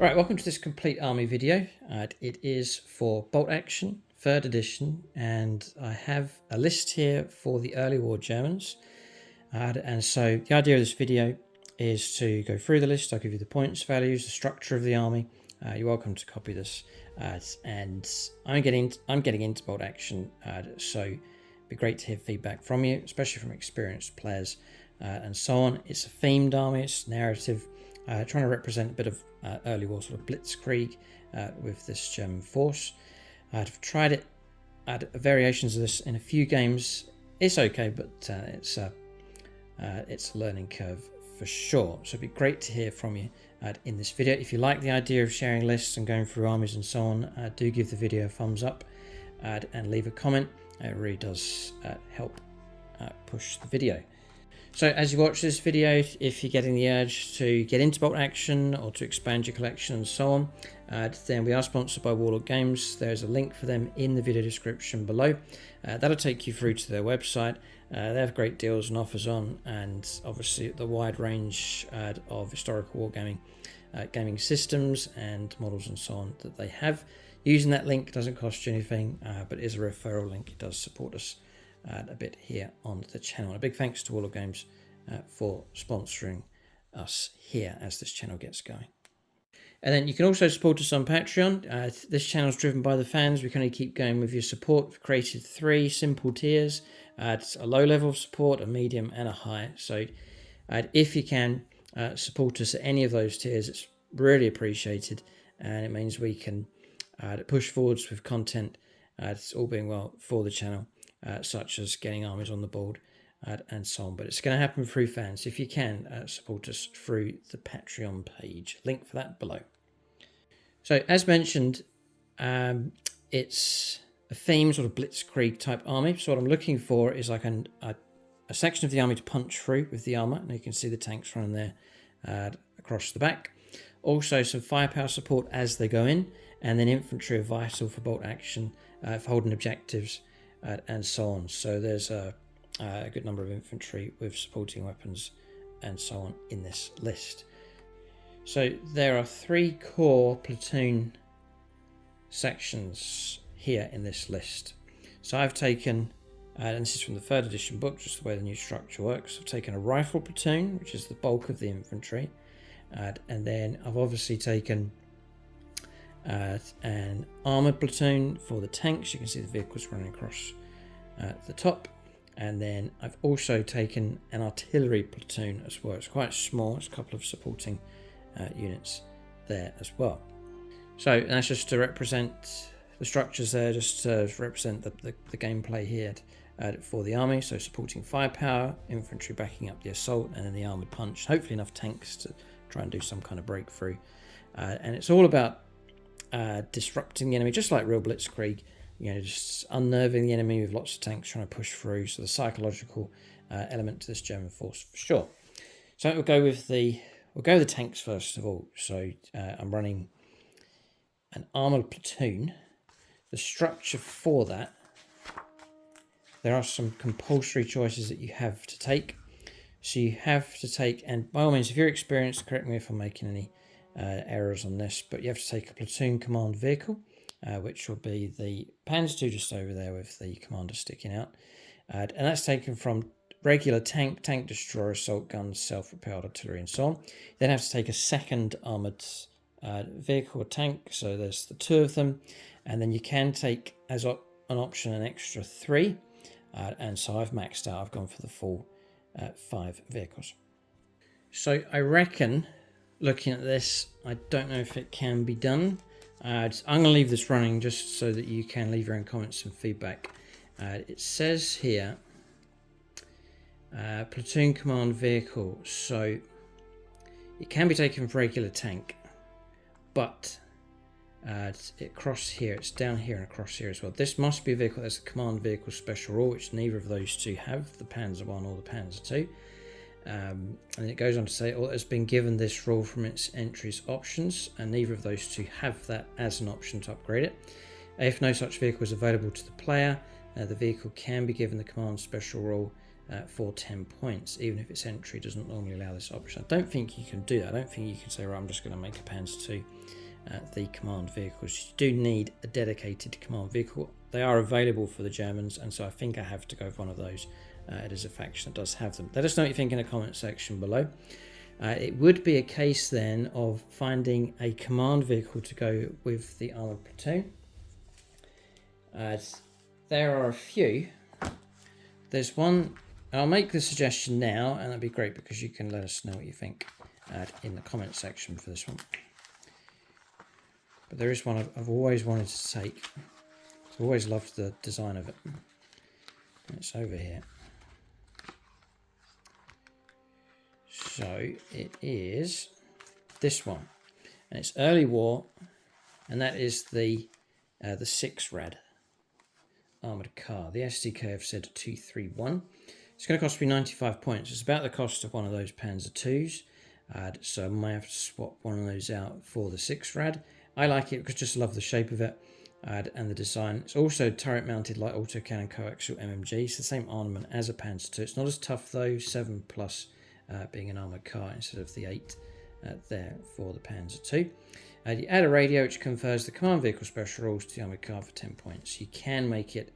Right, welcome to this complete army video. It is for Bolt Action, 3rd edition, and I have a list here for the early war Germans. And so the idea of this video is to go through the list. I'll give you the points, values, the structure of the army. You're welcome to copy this. And I'm getting into Bolt Action, so it'd be great to hear feedback from you, especially from experienced players and so on. It's a themed army, it's narrative, trying to represent a bit of early war sort of Blitzkrieg with this German force. I've tried it, variations of this in a few games. It's okay, but it's a learning curve for sure. So it'd be great to hear from you in this video. If you like the idea of sharing lists and going through armies and so on, do give the video a thumbs up and leave a comment. It really does help push the video. So as you watch this video, if you're getting the urge to get into Bolt Action or to expand your collection and so on, then we are sponsored by Warlord Games. There's a link for them in the video description below. That'll take you through to their website. They have great deals and offers on, and obviously the wide range of historical wargaming gaming systems and models and so on that they have. Using that link doesn't cost you anything, but it is a referral link. It does support us a bit here on the channel. A big thanks to Warlord Games for sponsoring us here as this channel gets going. And then you can also support us on Patreon. This channel is driven by the fans. We can only keep going with your support. We've created 3 simple tiers. It's a low level of support, a medium and a high. So if you can support us at any of those tiers, it's really appreciated, and it means we can push forwards with content. It's all being well for the channel, such as getting armies on the board and so on. But it's going to happen through fans. If you can support us through the Patreon page, link for that below. So as mentioned, it's a theme sort of Blitzkrieg type army. So what I'm looking for is like a section of the army to punch through with the armor, and you can see the tanks running there across the back. Also some firepower support as they go in, and then infantry are vital for Bolt Action, for holding objectives and so on. So there's a good number of infantry with supporting weapons and so on in this list. So there are 3 core platoon sections here in this list. So I've taken, and this is from the 3rd edition book, just the way the new structure works. I've taken a rifle platoon, which is the bulk of the infantry, and then I've obviously taken an armoured platoon for the tanks. You can see the vehicles running across the top. And then I've also taken an artillery platoon as well. It's quite small. It's a couple of supporting units there as well. So that's just to represent the structures there, just to represent the gameplay here for the army. So supporting firepower, infantry backing up the assault, and then the armoured punch. Hopefully enough tanks to try and do some kind of breakthrough. And it's all about disrupting the enemy, just like real Blitzkrieg. You know, just unnerving the enemy with lots of tanks trying to push through. So the psychological element to this German force for sure. So we'll go with the tanks first of all. So I'm running an armoured platoon. The structure for that, there are some compulsory choices that you have to take. So you have to take, and by all means, if you're experienced, correct me if I'm making any errors on this, but you have to take a platoon command vehicle, which will be the Panzer II just over there with the commander sticking out. And that's taken from regular tank destroyer, assault guns, self-propelled artillery and so on. You then have to take a second armoured vehicle or tank, so there's the 2 of them. And then you can take, as an option, an extra 3. And so I've maxed out, I've gone for the full 5 vehicles. So I reckon, looking at this, I don't know if it can be done. I'm going to leave this running just so that you can leave your own comments and feedback. It says here, platoon command vehicle. So it can be taken from regular tank, but it's down here and across here as well. This must be a vehicle that's a command vehicle special rule, which neither of those 2 have, the Panzer I or the Panzer II. And it goes on to say it has been given this rule from its entries options, and neither of those 2 have that as an option to upgrade it. If no such vehicle is available to the player, the vehicle can be given the command special rule for 10 points, even if its entry doesn't normally allow this option. I don't think you can do that. I don't think you can say, right, I'm just going to make a Panzer II the command vehicles. You do need a dedicated command vehicle. They are available for the Germans, and so I think I have to go with one of those. It is a faction that does have them. Let us know what you think in the comment section below. It would be a case then of finding a command vehicle to go with the armoured platoon. There are a few. There's one, I'll make the suggestion now, and that'd be great because you can let us know what you think in the comment section for this one. But there is one I've always wanted to take. I've always loved the design of it. It's over here. So it is this one, and it's early war, and that is the 6 rad armoured car. The SDK have said 231. It's going to cost me 95 points. It's about the cost of one of those Panzer IIs, so I might have to swap one of those out for the 6 rad. I like it because I just love the shape of it and the design. It's also turret mounted light autocannon coaxial MMG. It's the same armament as a Panzer II. It's not as tough though, 7 plus being an armoured car instead of the 8 there for the Panzer II. You add a radio which confers the command vehicle special rules to the armoured car for 10 points. You can make it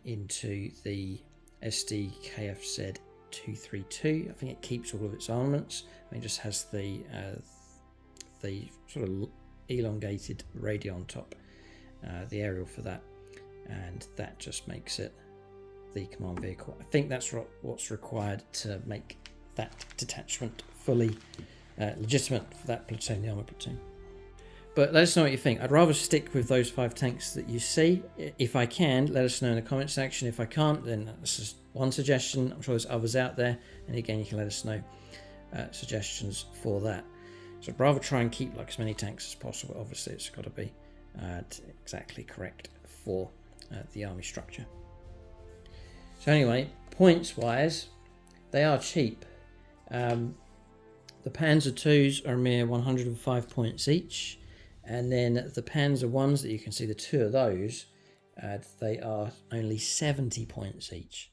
into the SDKFZ 232. I think it keeps all of its armaments. I mean, it just has the sort of elongated radio on top, the aerial for that, and that just makes it the command vehicle. I think that's what's required to make that detachment fully legitimate for that platoon, the armoured platoon. But let us know what you think. I'd rather stick with those 5 tanks that you see. If I can, let us know in the comment section. If I can't, then this is one suggestion. I'm sure there's others out there. And again, you can let us know suggestions for that. So I'd rather try and keep like as many tanks as possible. Obviously, it's got to be exactly correct for the army structure. So anyway, points-wise, they are cheap. The Panzer IIs are a mere 105 points each. And then the Panzer Is that you can see, the 2 of those, they are only 70 points each.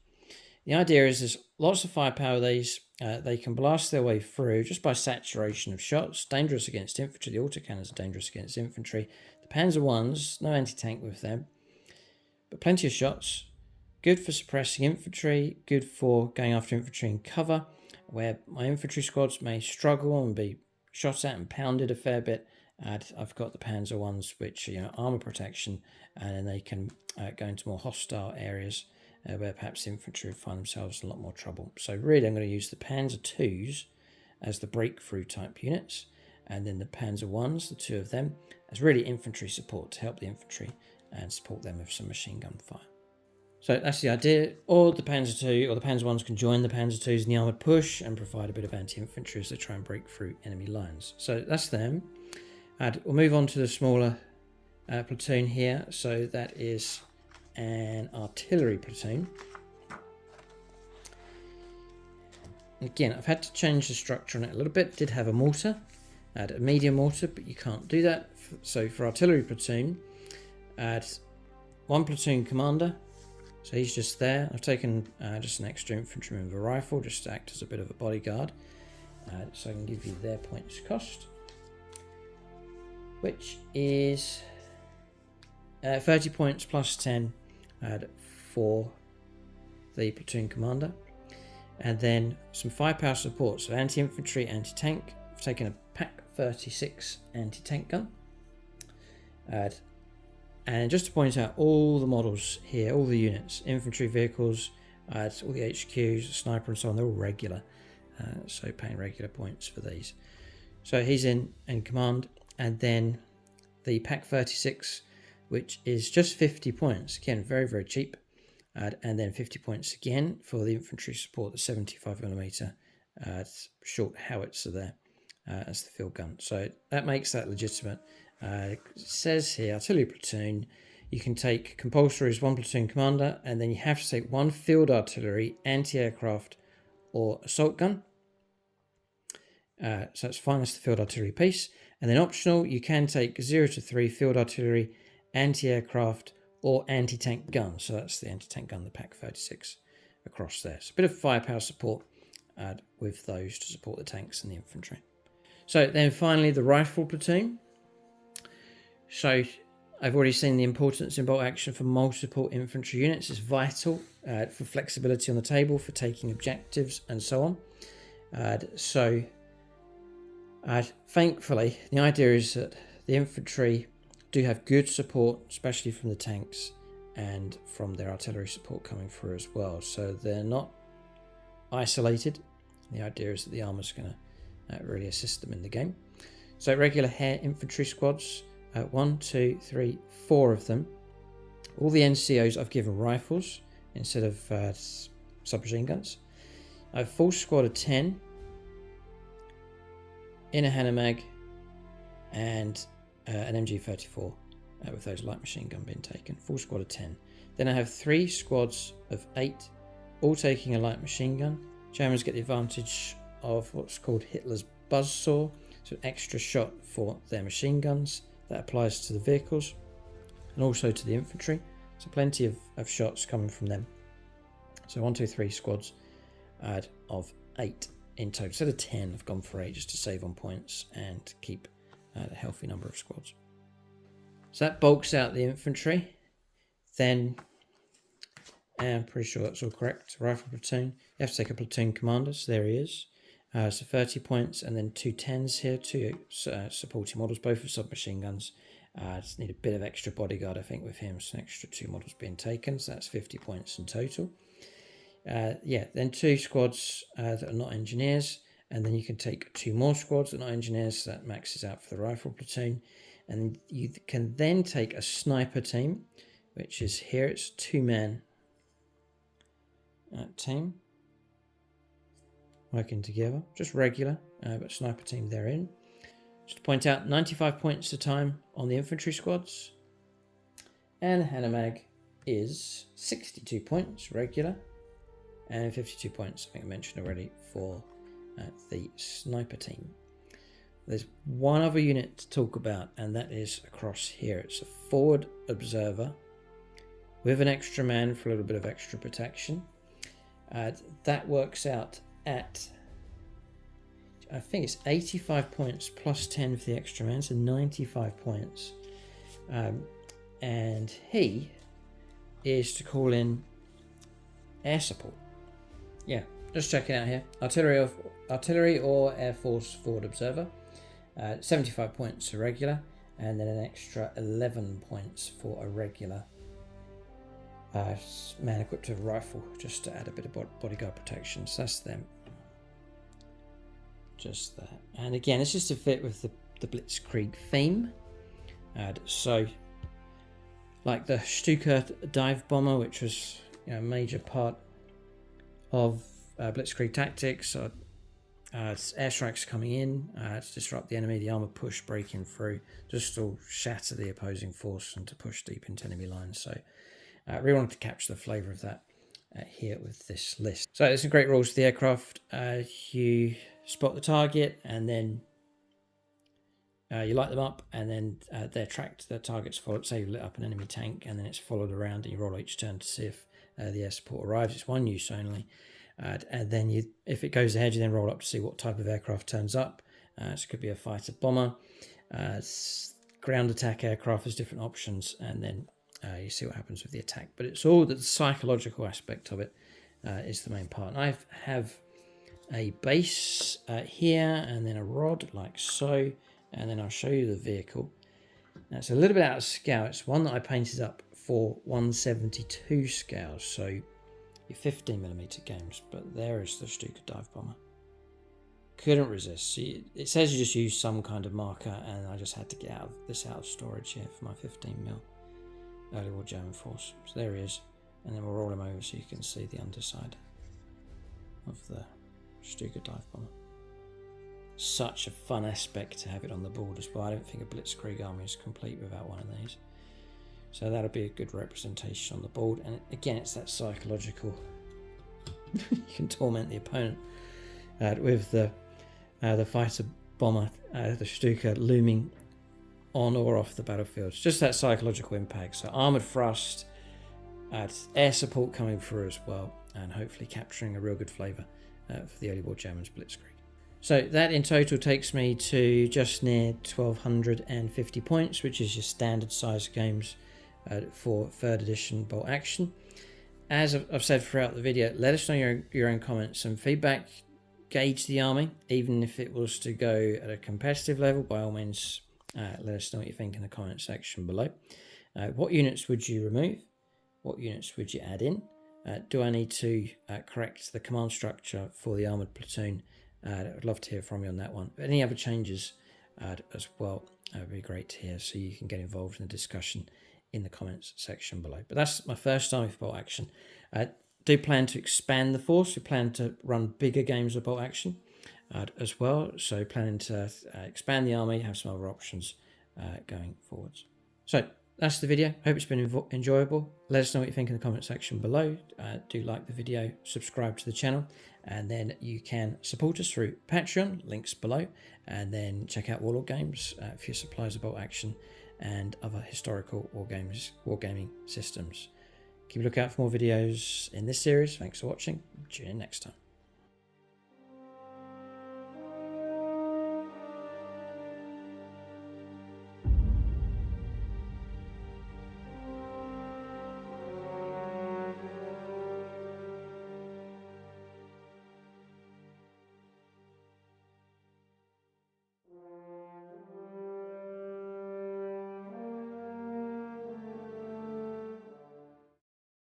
The idea is there's lots of firepower. They can blast their way through just by saturation of shots. Dangerous against infantry. The autocannons are dangerous against infantry. The Panzer Is, no anti-tank with them, but plenty of shots. Good for suppressing infantry. Good for going after infantry in cover, where my infantry squads may struggle and be shot at and pounded a fair bit. I've got the Panzer Is, which are armor protection, and then they can go into more hostile areas where perhaps infantry find themselves in a lot more trouble. So really, I'm going to use the Panzer IIs as the breakthrough type units, and then the Panzer Is, the 2 of them, as really infantry support to help the infantry and support them with some machine gun fire. So that's the idea. Or the Panzer II or the Panzer Is can join the Panzer IIs in the armoured push and provide a bit of anti-infantry as they try and break through enemy lines. So that's them. We'll move on to the smaller platoon here. So that is an artillery platoon. Again, I've had to change the structure on it a little bit. It did have a mortar, add a medium mortar, but you can't do that. So for artillery platoon, add 1 platoon commander. So he's just there. I've taken just an extra infantryman with a rifle just to act as a bit of a bodyguard. So I can give you their points cost, which is 30 points plus 10 for the platoon commander. And then some firepower support, so anti-infantry, anti-tank. I've taken a Pak 36 anti-tank gun. And just to point out all the models here, all the units, infantry vehicles, all the HQs, sniper and so on, they're all regular. So paying regular points for these. So he's in command. And then the Pak 36, which is just 50 points. Again, very, very cheap. And then 50 points again for the infantry support, the 75mm short howitzer there as the field gun. So that makes that legitimate. It says here, artillery platoon, you can take compulsory as 1 platoon commander, and then you have to take 1 field artillery, anti-aircraft, or assault gun. So it's fine, that's the field artillery piece. And then optional, you can take 0 to 3 field artillery, anti-aircraft, or anti-tank gun. So that's the anti-tank gun, the Pak 36. across there. So a bit of firepower support with those to support the tanks and the infantry. So then finally the rifle platoon. So I've already seen the importance in bolt action for multiple infantry units. It's vital for flexibility on the table, for taking objectives and so on. Thankfully, the idea is that the infantry do have good support, especially from the tanks and from their artillery support coming through as well. So they're not isolated. The idea is that the armor's going to really assist them in the game. So regular hair infantry squads, 1, 2, 3, 4 of them. All the NCOs I've given rifles instead of submachine guns. I have a full squad of 10 in a Hanomag and an MG34 with those light machine gun being taken. Full squad of 10. Then I have 3 squads of 8, all taking a light machine gun. Germans get the advantage of what's called Hitler's buzzsaw, so an extra shot for their machine guns. That applies to the vehicles and also to the infantry. So plenty of shots coming from them. So 1, 2, 3 squads of 8 in total. Instead of 10, I've gone for 8 just to save on points and keep a healthy number of squads. So that bulks out the infantry. Then, I'm pretty sure that's all correct. Rifle platoon. You have to take a platoon commander. So there he is. So 30 points and then 2 10s here, 2 supporting models, both with submachine guns. Just need a bit of extra bodyguard, I think, with him. So an extra 2 models being taken. So that's 50 points in total. Then 2 squads that are not engineers. And then you can take 2 more squads that are not engineers. So that maxes out for the rifle platoon. And you can then take a sniper team, which is here. It's a 2-man team working together, just regular, but sniper team they're in. Just to point out, 95 points a time on the infantry squads, and Hanomag is 62 points regular, and 52 points, I think I mentioned already, for the sniper team. There's one other unit to talk about, and that is across here. It's a forward observer with an extra man for a little bit of extra protection. That works out at, I think it's 85 points plus 10 for the extra man, so 95 points. And he is to call in air support. Yeah, just checking out here. Artillery or Air Force forward observer. 75 points a regular, and then an extra 11 points for a regular man equipped with a rifle, just to add a bit of bodyguard protection. So that's them. Just that. And again, it's just to fit with the Blitzkrieg theme. So, like the Stuka dive bomber, which was a major part of Blitzkrieg tactics, airstrikes coming in to disrupt the enemy, the armor push breaking through, just to shatter the opposing force and to push deep into enemy lines. So I really wanted to capture the flavour of that here with this list. So there's some great rules for the aircraft. You spot the target, and then you light them up, and then they're tracked. The target's followed. Say you lit up an enemy tank, and then it's followed around, and you roll each turn to see if the air support arrives. It's one use only. And then if it goes ahead, you then roll up to see what type of aircraft turns up. So it could be a fighter bomber, ground attack aircraft. There's different options, and then you see what happens with the attack. But it's all the psychological aspect of it is the main part. And I have a base here, and then a rod like so, and then I'll show you the vehicle. Now it's a little bit out of scale. It's one that I painted up for 172 scale, so your 15mm games. But there is the Stuka dive bomber. Couldn't resist. See, it says you just use some kind of marker, and I just had to get out of storage here for my 15mm early war German force. So there he is, and then we'll roll him over so you can see the underside of the Stuka dive bomber. Such a fun aspect to have it on the board as well. I don't think a Blitzkrieg army is complete without one of these. So that'll be a good representation on the board. And again, it's that psychological. You can torment the opponent with the fighter bomber, the Stuka looming on or off the battlefield. It's just that psychological impact. So armored thrust, air support coming through as well, and hopefully capturing a real good flavour for the early war Germans Blitzkrieg. So that in total takes me to just near 1250 points, which is your standard size games for 3rd edition Bolt Action. As I've said throughout the video, let us know your own comments and feedback. Gauge the army, even if it was to go at a competitive level. By all means, let us know what you think in the comment section below. What units would you remove? What units would you add in? Do I need to correct the command structure for the armoured platoon? I'd love to hear from you on that one. Any other changes as well, would be great to hear, so you can get involved in the discussion in the comments section below. But that's my first army for Bolt Action. Do plan to expand the force. We plan to run bigger games of Bolt Action as well. So planning to expand the army, have some other options going forwards. So that's the video. Hope it's been enjoyable. Let us know what you think in the comment section below. Do like the video, subscribe to the channel, and then you can support us through Patreon, links below, and then check out Warlord Games for your supplies of Bolt Action and other historical wargaming systems. Keep a lookout for more videos in this series. Thanks for watching. Tune in next time.